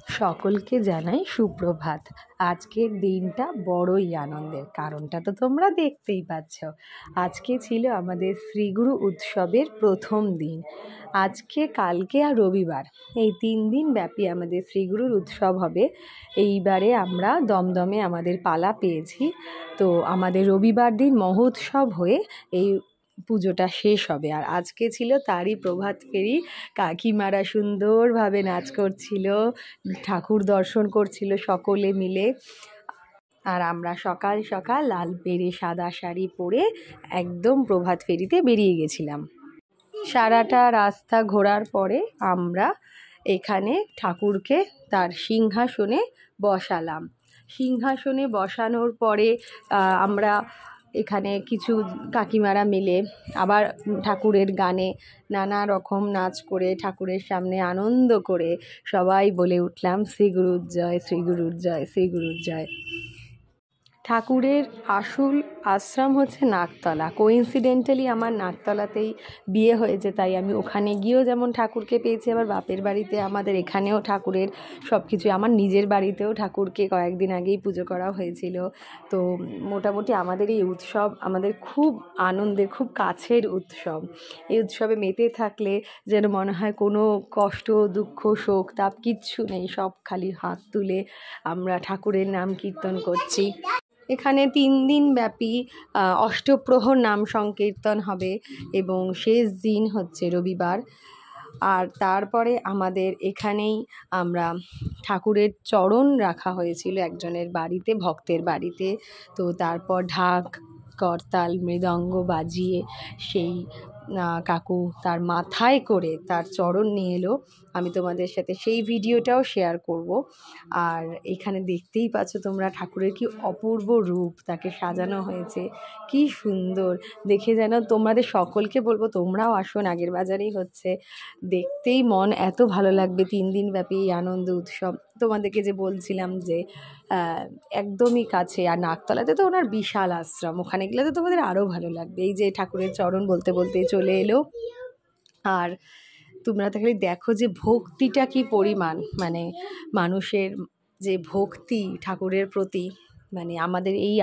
সকলকে জানাই সুপ্রভাত। আজকের দিনটা বড়ই আনন্দের, কারণটা তো তোমরা দেখতেই পাচ্ছ। আজকে ছিল আমাদের শ্রীগুরু উৎসবের প্রথম দিন। আজকে, কালকে আর রবিবার, এই 3 দিন ব্যাপী আমাদের শ্রীগুরুর উৎসব হবে। এইবারে আমরা দমদমে আমাদের পালা পেয়েছি, তো আমাদের রবিবার দিন মহোৎসব হয়ে এই পুজোটা শেষ হবে। আর আজকে ছিল তারই প্রভাত ফেরি। কাকিমারা সুন্দরভাবে নাচ করছিল, ঠাকুর দর্শন করছিল সকলে মিলে। আর আমরা সকাল সকাল লাল পেরে সাদা শাড়ি পরে একদম প্রভাত ফেরিতে বেরিয়ে গেছিলাম। সারাটা রাস্তা ঘোরার পরে আমরা এখানে ঠাকুরকে তার সিংহাসনে বসালাম। সিংহাসনে বসানোর পরে আমরা এখানে কিছু কাকিমারা মিলে আবার ঠাকুরের গানে নানা রকম নাচ করে ঠাকুরের সামনে আনন্দ করে সবাই বলে উঠলাম, শ্রীগুরুর জয়, শ্রীগুরুর জয়, শ্রীগুরুর জয়। ঠাকুরের আসল আশ্রম হচ্ছে নাকতলা। কোইন্সিডেন্টালি আমার নাকতলাতেই বিয়ে হয়েছে, তাই আমি ওখানে গিয়েও যেমন ঠাকুরকে পেয়েছি, আবার বাপের বাড়িতে আমাদের এখানেও ঠাকুরের সব কিছু, আমার নিজের বাড়িতেও ঠাকুরকে কয়েকদিন আগেই পুজো করা হয়েছিল। তো মোটামুটি আমাদের এই উৎসব আমাদের খুব আনন্দের, খুব কাছের উৎসব। এই উৎসবে মেতে থাকলে যেন মনে হয় কোনো কষ্ট, দুঃখ, শোক, তাপ কিচ্ছু নেই, সব খালি হাত তুলে আমরা ঠাকুরের নাম কীর্তন করছি। এখানে 3 দিন ব্যাপী অষ্টপ্রহর নাম সংকীর্তন হবে এবং শেষ দিন হচ্ছে রবিবার। আর তারপরে আমাদের এখানেই আমরা ঠাকুরের চরণ রাখা হয়েছিল একজনের বাড়িতে, ভক্তের বাড়িতে। তো তারপর ঢাক, করতাল, মৃদঙ্গ বাজিয়ে সেই কাকু তার মাথায় করে তার চরণ নিয়ে এলো। আমি তোমাদের সাথে সেই ভিডিওটাও শেয়ার করব। আর এখানে দেখতেই পাচ্ছ তোমরা ঠাকুরের কি অপূর্ব রূপ, তাকে সাজানো হয়েছে, কি সুন্দর দেখে। যেন তোমাদের সকলকে বলবো তোমরাও আসো, নাগের বাজারেই হচ্ছে, দেখতেই মন এত ভালো লাগবে। 3 দিন ব্যাপী এই আনন্দ উৎসব তোমাদেরকে যে বলছিলাম যে একদমই কাছে। আর নাকতলাতে তো ওনার বিশাল আশ্রম, ওখানে গেলে তো তোমাদের আরও ভালো লাগবে। এই যে ঠাকুরের চরণ বলতে বলতে চলে এলো। আর তোমরা তো খালি দেখো যে ভক্তিটা কি পরিমাণ, মানে মানুষের যে ভক্তি ঠাকুরের প্রতি, মানে আমাদের এই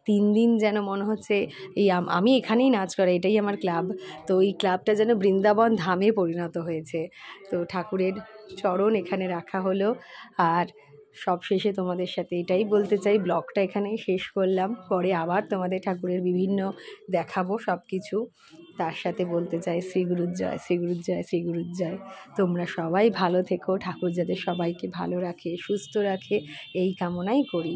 3 দিন যেন মনে হচ্ছে এই আমি এখানেই নাচ করা, এটাই আমার ক্লাব। তো এই ক্লাবটা যেন বৃন্দাবন ধামে পরিণত হয়েছে। তো ঠাকুরের চরণ এখানে রাখা হলো। আর সব শেষে তোমাদের সাথে এটাই বলতে চাই, ব্লগটা এখানেই শেষ করলাম। পরে আবার তোমাদের ঠাকুরের বিভিন্ন দেখাবো সব কিছু। তার সাথে বলতে চাই শ্রীগুরুর জয়, শ্রীগুরুর জয়, শ্রীগুরুর জয়। তোমরা সবাই ভালো থেকো, ঠাকুর যাতে সবাইকে ভালো রাখে, সুস্থ রাখে, এই কামনাই করি।